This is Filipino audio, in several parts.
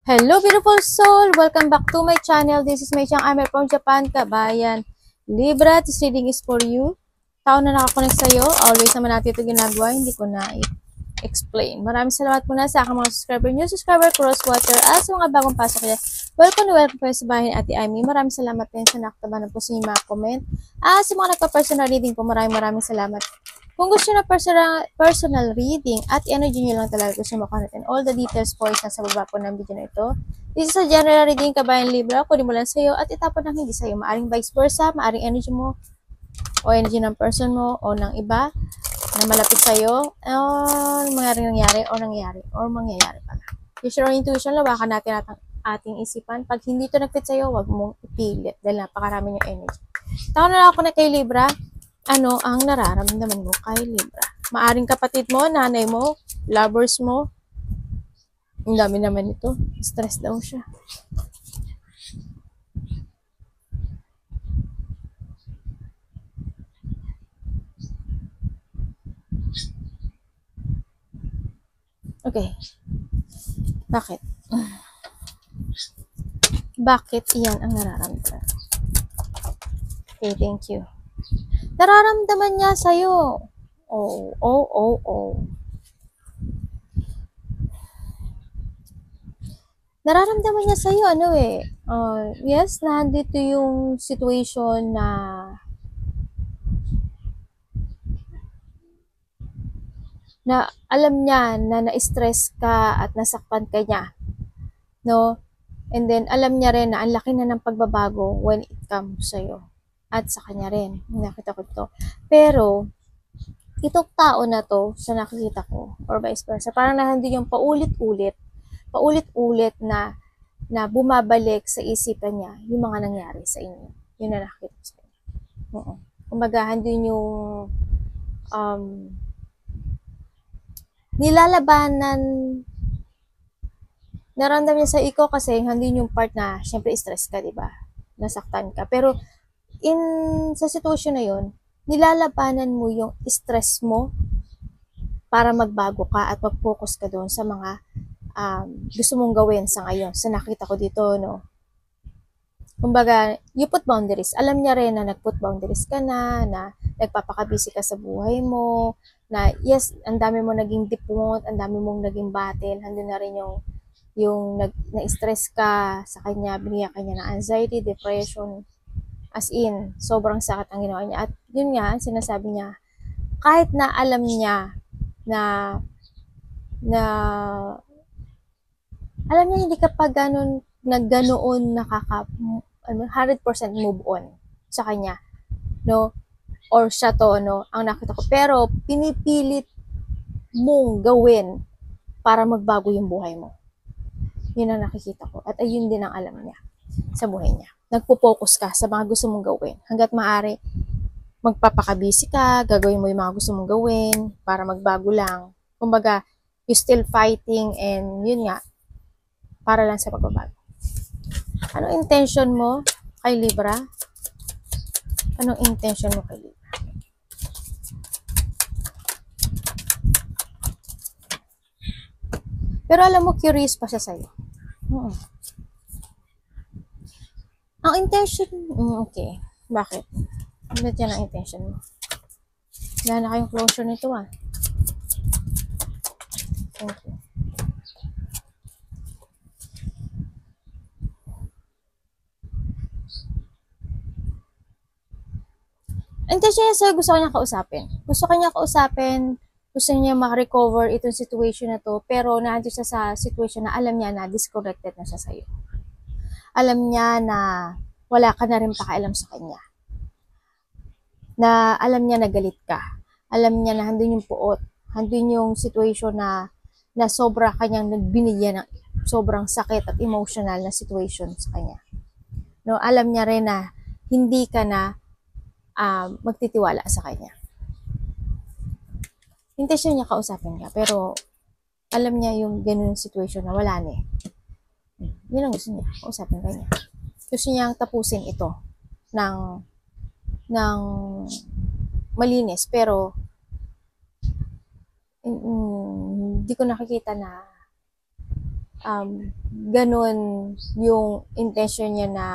Hello beautiful soul! Welcome back to my channel. This is Mei Chang Amer from Japan, kabayan. Libra, this reading is for you. Tao na nakakonect sa'yo. Always naman natin ito ginagawa. Hindi ko na explain. Maraming salamat muna sa aking mga subscriber, new subscriber, crosswater, at sa mga bagong pasok kaya. Welcome kayo sa bahay ni Ate Amy. Maraming salamat din sa nakatabanan po sa inyong mga comment. Sa mga nagpa-personal reading po, maraming salamat. Kung gusto nyo na personal reading at energy nyo lang talaga gusto makuha natin, all the details po is nasa baba po ng video na ito. This is a general reading, kabayan Libra. Kunin mo lang sa'yo at itapon ng hindi sa'yo. Maaring vice versa, maaring energy mo o energy ng person mo o ng iba na malapit sa'yo, nangyari or mangyayari pala. Use your intuition, lawakan natin ating isipan. Pag hindi ito nag-fit sa'yo, wag mong ipilit dahil napakarami yung energy. Tao na ako na kay Libra. Ano ang nararamdaman mo kay Libra? Maaring kapatid mo, nanay mo, lovers mo. Ang dami naman ito. Stress daw siya. Okay. Bakit? Bakit iyan ang nararamdaman? Okay, thank you. Nararamdaman niya sa'yo. Nararamdaman niya sa'yo, yes, nandito yung situation na alam niya na na-stress ka at nasaktan ka niya. No? And then, alam niya rin na ang laki na ng pagbabago when it comes sa'yo. At sa kanya rin. Nakita ko ito. Pero, itong tao na to, sa nakikita ko, or vice versa, parang nandun yung paulit-ulit na bumabalik sa isipan niya yung mga nangyari sa inyo. Yun na nakikita ko sa kanya. Kumbaga, handun yung nilalabanan, naramdam niya sa ikaw kasi handun yung part na, syempre stress ka, diba? Nasaktan ka. Pero, sa sitwasyon na yun, nilalabanan mo yung stress mo para magbago ka at mag-focus ka doon sa mga gusto mong gawin sa ngayon. Sa nakita ko dito, no? Kumbaga, you put boundaries. Alam niya rin na nag-put boundaries ka na nagpapakabisi ka sa buhay mo, na yes, ang dami mo naging dipot, ang dami mong naging battle, handun na rin yung na-stress ka sa kanya, binigyan kanya ng anxiety, depression, as in, sobrang sakit ang ginawa niya. At yun nga, sinasabi niya, kahit na alam niya na alam niya hindi ka pa ganoon 100% move on sa kanya, no? Or siya to, no? Ang nakita ko. Pero, pinipilit mong gawin para magbago yung buhay mo. Yun ang nakikita ko. At ayun din ang alam niya sa buhay niya. Nagpo-focus ka sa mga gusto mong gawin. Hanggat maaari, magpapakabisi ka, gagawin mo yung mga gusto mong gawin para magbago lang. Kumbaga, you still fighting and yun nga, para lang sa pagbabago. Anong intention mo kay Libra? Anong intention mo kay Libra? Pero alam mo, curious pa siya sa'yo. Ang intention, okay. Bakit? Ba't yan ang intention mo? Wala na kayong closure nito Thank you. Intention niya sa'yo, gusto kanya kausapin. Gusto niya makarecover itong situation na to, pero nandito siya sa situation na alam niya na disconnected na siya sa'yo. Alam niya na wala ka na rin pakialam sa kanya. Na alam niya na galit ka. Alam niya na handun yung puot. Handun yung situation na sobra kanyang nagbinigyan ng sobrang sakit at emotional na situation sa kanya. No, alam niya rin na hindi ka na magtitiwala sa kanya. Intention niya kausapin ka, pero alam niya yung ganun situation na wala na Yun ang gusto niya, kausapin ka niya. Gusto niyang tapusin ito ng malinis, pero hindi ko nakikita na ganun yung intention niya na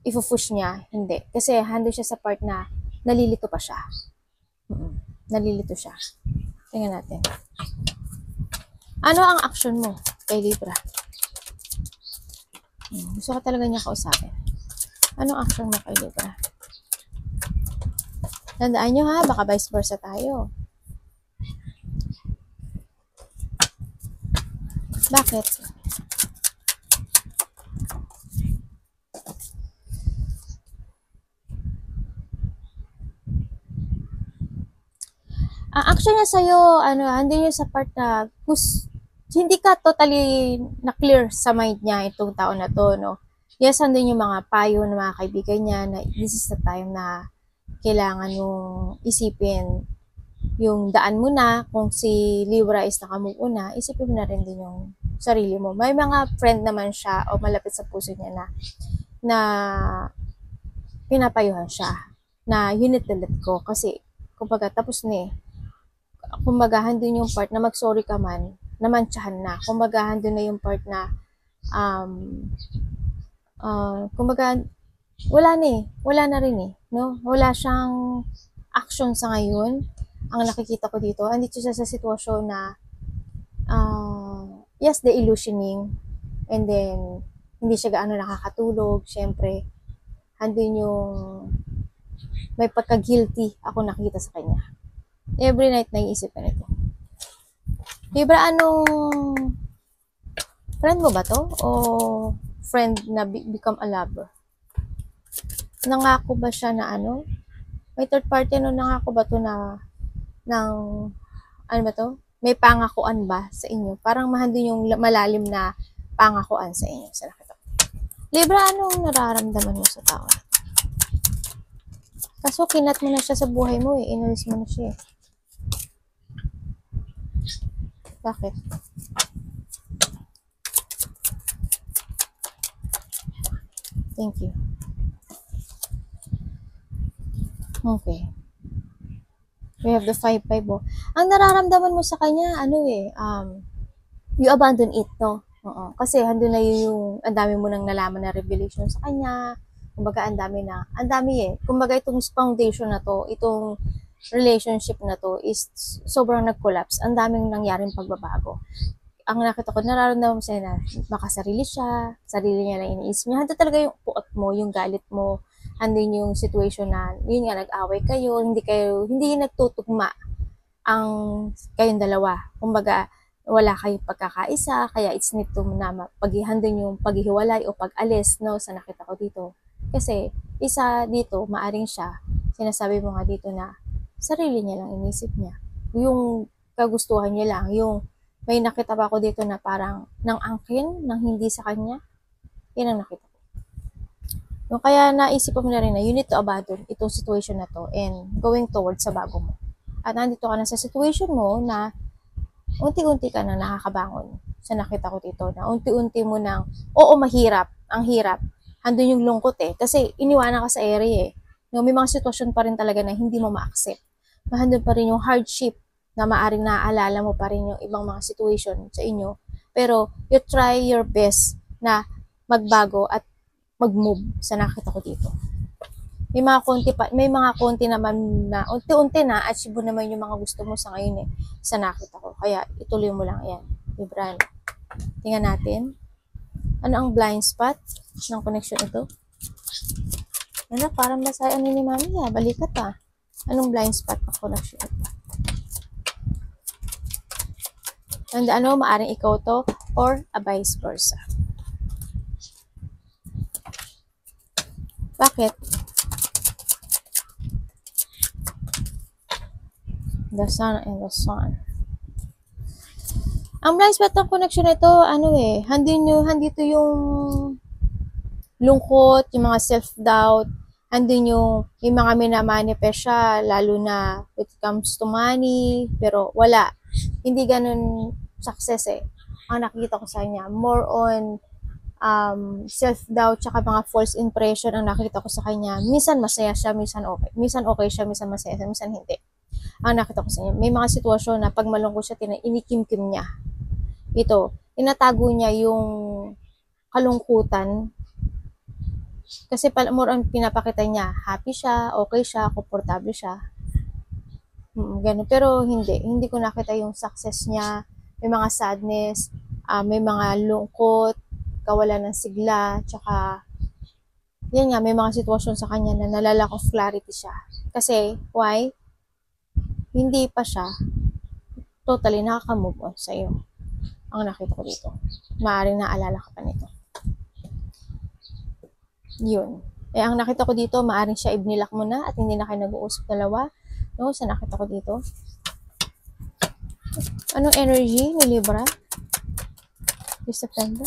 ifufush niya. Hindi. Kasi hando siya sa part na nalilito pa siya. Nalilito siya. Tingnan natin. Ano ang action mo kay Libra? Gusto ka talaga niya kausapin. Anong action mo kay Libra? Tandaan nyo ha, baka vice versa tayo. Bakit? Ang action niya sa'yo, hindi niya sa part na hindi ka totally na-clear sa mind niya itong taon na to, no? Yes, andun yung mga payo ng mga kaibigan niya na this is the time na kailangan mong isipin yung daan mo na. Kung si Libra is nakamove on na, isipin mo na rin din yung sarili mo. May mga friend naman siya o malapit sa puso niya na pinapayuhan siya na you need to let go kasi kumbaga tapos na eh. Kumbaga handun yung part na mag-sorry ka man, namantsahan na. Kumbaga handun na yung part na kumbaga wala na rin eh, no? Wala siyang action sa ngayon. Ang nakikita ko dito, andito siya sa sitwasyon na yes, the illusioning, and then hindi siya gaano nakakatulog, syempre andun yung may pagka-guilty ako nakita sa kanya. Every night naiisip ka nito. Libra, anong friend mo ba to? O friend na become a lover? Nangako ba siya na may third party nangako ba to na may pangakuan ba sa inyo? Parang mahandun yung malalim na pangakuan sa inyo. Sa nakita. Libra, anong nararamdaman mo sa tao? Kaso kinat mo na siya sa buhay mo eh. Inalis mo na siya eh. Bakit? Thank you. Okay. We have the 5-5 oh. Ang nararamdaman mo sa kanya, you abandon it, no? Oo. Kasi handun na yung, ang dami mo nang nalaman na revelation sa kanya. Kumbaga, ang dami eh. Kumbaga, itong foundation na to, itong relationship na to is sobrang nag-collapse. Ang daming nangyaring pagbabago. Ang nakita ko, nararamdaman mo siya na makasarili siya, sarili niya na iniisip niya. Handa talaga yung puot mo, yung galit mo, andin yung situation na, yun nga, nag-away kayo, hindi nagtutugma ang kayong dalawa. Kumbaga, wala kayong pagkakaisa, kaya it's need to na paghihandin yung paghihiwalay o pag-alis, no, sa nakita ko dito. Kasi, isa dito, maaring siya, sinasabi mo nga dito na, sarili niya lang inisip niya. Yung kagustuhan niya lang, yung may nakita pa ako dito na parang nang angkin, nang hindi sa kanya, yun ang nakita ko. No, kaya naisip mo na rin na you need to abandon itong situation na to and going towards sa bago mo. At nandito ka na sa situation mo na unti-unti ka na nakakabangon. Sa nakita ko dito na unti-unti mo nang, oo, mahirap, ang hirap. Handun yung lungkot eh. Kasi iniwanan ka sa area eh. No, may mga sitwasyon pa rin talaga na hindi mo ma-accept. Handun pa rin yung hardship na maaring naaalala mo pa rin yung ibang mga situation sa inyo. Pero you try your best na magbago at mag-move sa nakita ko dito. May mga konti naman na unti-unti na achieve mo naman yung mga gusto mo sa ngayon eh, sa nakita ko. Kaya ituloy mo lang yan. Libra. Tingnan natin. Ano ang blind spot ng connection ito? Parang masaya ni Mami ha. Balikat ha. Anong blind spot ng connection ito? And maaring ikaw to or a vice versa. Bakit? The sun and the sun. Ang blind spot ng connection nito, handito yung lungkot, yung mga self-doubt, handin yung mga minamanifest siya, lalo na when it comes to money, pero wala. Hindi ganun success eh. Ang nakikita ko sa kanya, more on self-doubt, tsaka mga false impression ang nakita ko sa kanya. Minsan masaya siya, minsan okay. Minsan okay siya, minsan masaya siya, minsan hindi. Ang nakita ko sa kanya, may mga sitwasyon na pag malungkot siya, inikimkim niya. Ito, tinatago niya yung kalungkutan. Kasi more on pinapakita niya, happy siya, okay siya, komportable siya. Ganun. Pero hindi ko nakita yung success niya. May mga sadness, may mga lungkot, kawalan ng sigla, tsaka yan nga, may mga sitwasyon sa kanya na nalalack of clarity siya. Kasi, why? Hindi pa siya totally nakaka-move on sa'yo. Ang nakita ko dito. Maaaring naalala ka pa nito. Yun. Ang nakita ko dito, maaaring siya ibnilak mo na at hindi na kayo nag-uusap dalawa. No, sa nakita ko dito. Anong energy ni Libra? This September?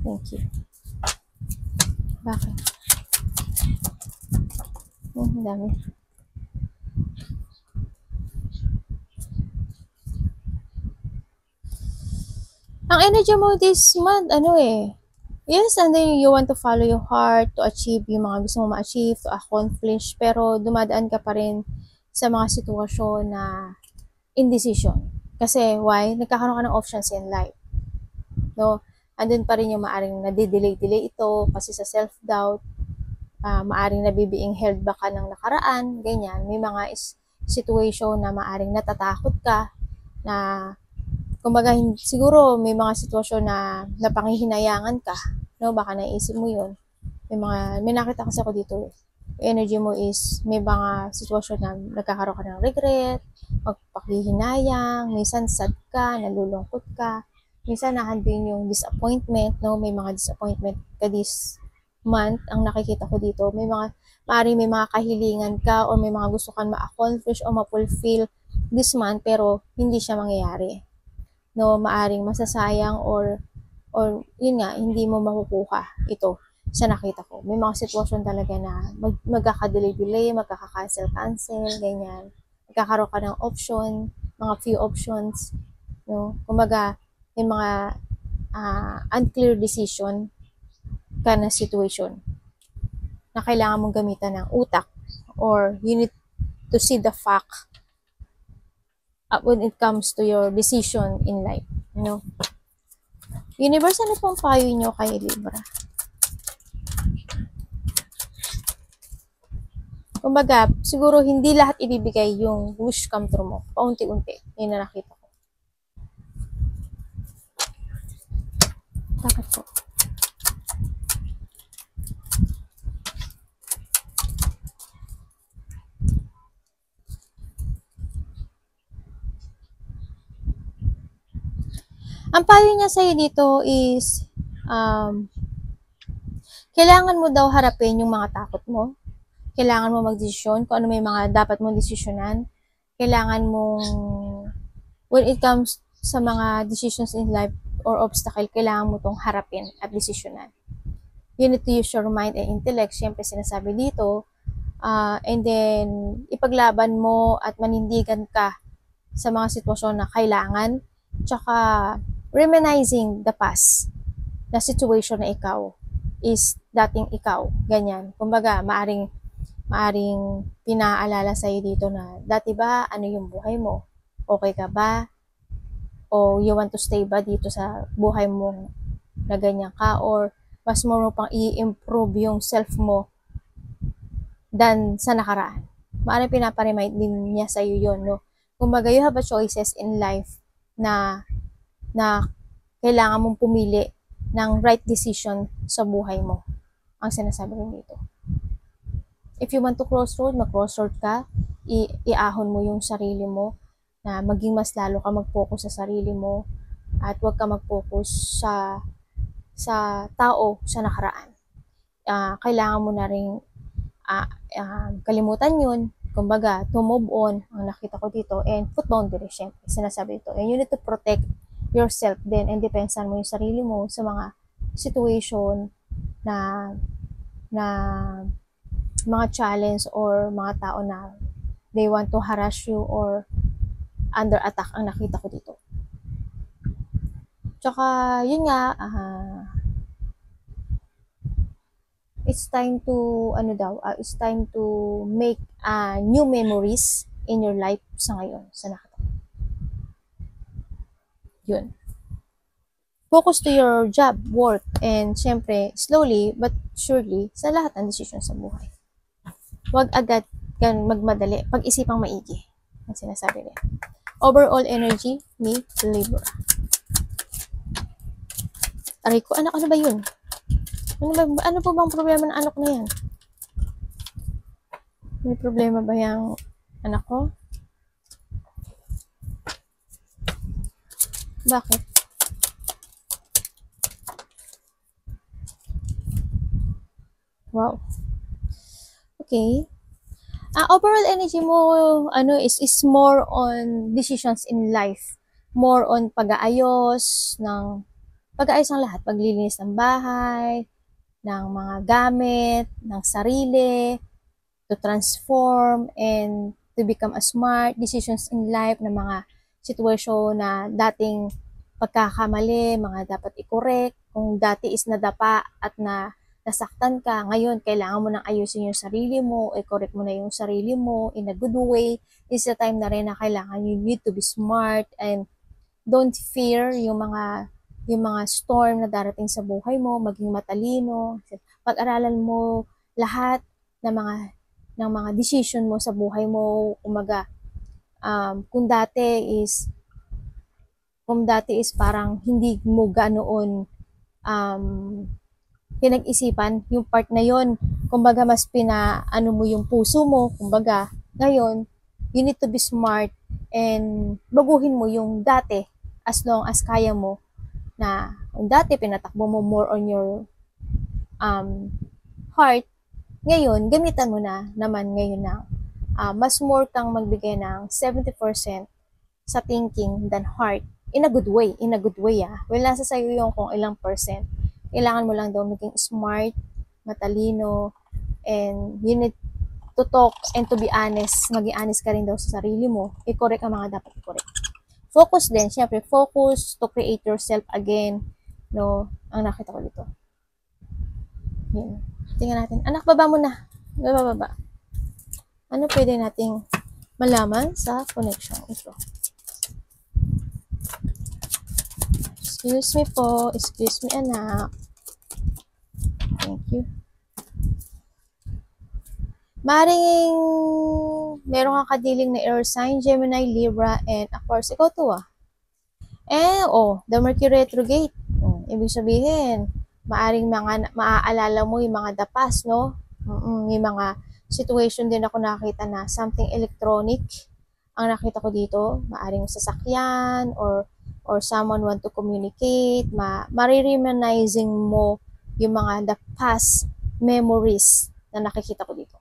Thank you. Bakit? Dami. Ang energy mo this month, yes, and then you want to follow your heart to achieve yung mga gusto mo ma-achieve, to accomplish, pero dumadaan ka pa rin sa mga sitwasyon na indecision. Kasi, why? Nagkakaroon ka ng options in life. No? Andun pa rin yung maaring nadidelay-delay ito kasi sa self-doubt, maaring nabibiing held back ka ng nakaraan, ganyan. May mga situation na maaring natatakot ka, na kumbaga siguro may mga sitwasyon na napangihinayangan ka, no? Baka naisip mo yun. May nakita kasi ako dito energy mo is may mga sitwasyon na nagkakaroon ka ng regret, magpakihinayang, minsan sad ka, nalulungkot ka, minsan nahandin yung disappointment, no? May mga disappointment ka this month, ang nakikita ko dito. May mga kahilingan ka or may mga gusto kang ma-accomplish o ma-fulfill this month pero hindi siya mangyayari. No, maaring masasayang or yun nga, hindi mo makukuha ito sa nakita ko. May mga sitwasyon talaga na magkakadelay-delay, magkaka-cancel, ganyan. Magkakaroon ka ng option, mga few options, no? Kumbaga, may mga unclear decision ka na situation na kailangan mong gamitan ng utak or you need to see the fact when it comes to your decision in life, no? Universe, ano pong payo nyo kay Libra? Kumbaga, siguro hindi lahat ibibigay yung wish come true mo. Paunti-unti. Yun na nakita ko. Bakit po? Ang payo niya sa'yo dito is, kailangan mo daw harapin yung mga takot mo. Kailangan mo magdesisyon kung ano may mga dapat mong desisyonan. Kailangan mong, when it comes sa mga decisions in life or obstacle, kailangan mo tong harapin at desisyonan. You need to use your mind and intellect. Siyempre, sinasabi dito, and then, ipaglaban mo at manindigan ka sa mga sitwasyon na kailangan. Tsaka, reminiscing the past na situation na ikaw is dating ikaw. Ganyan. Kumbaga, maaring pinaalala sa'yo dito na, dati ba, ano yung buhay mo? Okay ka ba? O you want to stay ba dito sa buhay mo na ganyan ka? Or mas mo pang i-improve yung self mo than sa nakaraan. Maaring pinaparemind din niya sa'yo yun, no? Kumbaga, you have a choices in life na kailangan mong pumili ng right decision sa buhay mo. Ang sinasabi rin dito. If you want to crossroad, mag-crossroad ka, iahon mo yung sarili mo, na maging mas lalo ka mag-focus sa sarili mo, at huwag ka mag-focus sa tao sa nakaraan. Kailangan mo na rin kalimutan yun, kumbaga, to move on, ang nakita ko dito, and put boundaries, syempre, sinasabi ito. And you need to protect yourself din, and depensan mo yung sarili mo sa mga situation na mga challenge or mga tao na they want to harass you or under attack ang nakita ko dito. Tsaka, yun nga, it's time to, it's time to make new memories in your life sa ngayon, sa nakita. Yun. Focus to your job, work, and syempre, slowly but surely, sa lahat ng desisyon sa buhay. Huwag agad magmadali, pag-isipang maigi, ang sinasabi niya. Overall energy ni Libra. Aray ko, anak, ano ba yun? Ano po bang problema ng anak na yan? May problema ba yung anak ko? Bakit? Wow. Okay. Overall energy mo, is more on decisions in life. More on pag-aayos ng lahat. Paglilinis ng bahay, ng mga gamit, ng sarili, to transform and to become a smart decisions in life ng mga sitwasyon na dating pagkakamali, mga dapat i-correct. Kung dati is nadapa at nasaktan ka, ngayon kailangan mo nang ayusin yung sarili mo, i-correct mo na yung sarili mo in a good way. This is the time na rin na kailangan you need to be smart and don't fear yung mga storm na darating sa buhay mo, maging matalino. Pag-aralan mo lahat ng mga decision mo sa buhay mo. Umaga, kung dati is parang hindi mo ganoon pinag-isipan yung part na yon, kumbaga mas pinaano mo yung puso mo, kumbaga ngayon you need to be smart and baguhin mo yung dati as long as kaya mo, na yung dati pinatakbo mo more on your heart, ngayon gamitan mo na naman ngayon na mas more kang magbigay ng 70% sa thinking than heart, in a good way well, nasa sa'yo yung kung ilang percent. Kailangan mo lang daw maging smart, matalino, and you need to talk and to be honest. Maging honest ka rin daw sa sarili mo. I-correct ang mga dapat i-correct. Focus din, syempre, focus to create yourself again. No, ang nakita ko dito. Yan. Tingnan natin. Anak, baba mo na. Baba. Ano pwede nating malaman sa connection ito? Excuse me po. Excuse me, anak. Thank you. Maring meron kang kadiling na air sign, Gemini, Libra, and Aquarius. Ikaw to the Mercury retrograde. Ibig sabihin, maaring maaalala mo yung mga dapas, no? Yung mga situation din ako nakita na something electronic ang nakita ko dito. Maaring sasakyan or someone want to communicate, marireminizing mo yung mga the past memories na nakikita ko dito.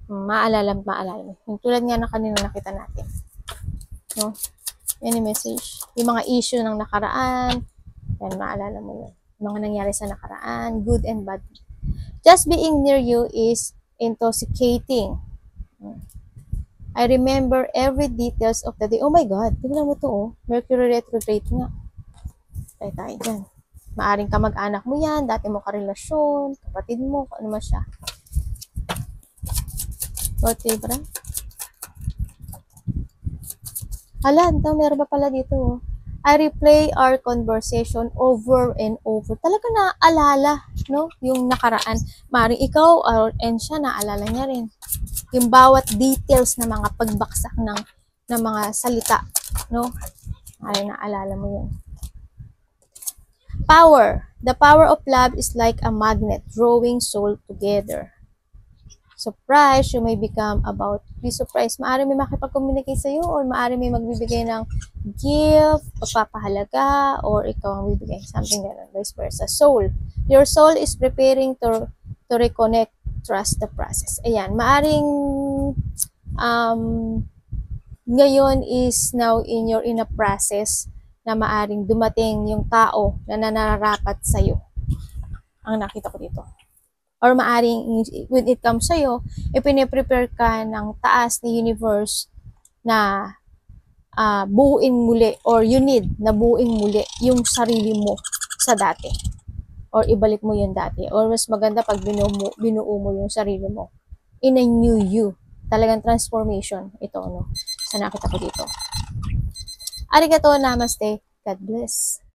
Maalala mo. Yung tulad nga na kanina nakita natin. No? Yan yung message. Yung mga issue ng nakaraan, yan, maalala mo yun. Yung mga nangyari sa nakaraan, good and bad. Just being near you is intoxicating. I remember every details of the day. Oh my God, tignan mo to, Mercury retrograde nga. Tayo dyan. Maaring kamag-anak mo yan, dati mo karelasyon, kapatid mo, ano man siya. Okay, bra? Hala, meron pa pala dito. I replay our conversation over and over. Talaga naaalala, no? Yung nakaraan. Maaring ikaw and siya, naalala niya rin. Yung bawat details na mga pagbaksak ng mga salita, no? Ay, naalala mo yun. Power. The power of love is like a magnet drawing soul together. Surprise, you may become about be surprised. Maaari may makipag-communicate sa iyo or maaari may magbibigay ng gift, pagpapahalaga, or ikaw ang bibigay. Something gano'n, vice versa. Soul. Your soul is preparing to reconnect. Trust the process. Ayan, maaring ngayon is now in a process na maaring dumating yung tao na nanarapat sa'yo. Ang nakita ko dito. Or maaring when it comes sa'yo, ipine-prepare ka ng taas ni universe na buuin muli, or you need na buuin muli yung sarili mo sa dati. Or ibalik mo yung dati. Or mas maganda pag binuo mo yung sarili mo in a new you. talagang transformation ito, no? Sa nakita ko dito. Arigato, namaste, God bless.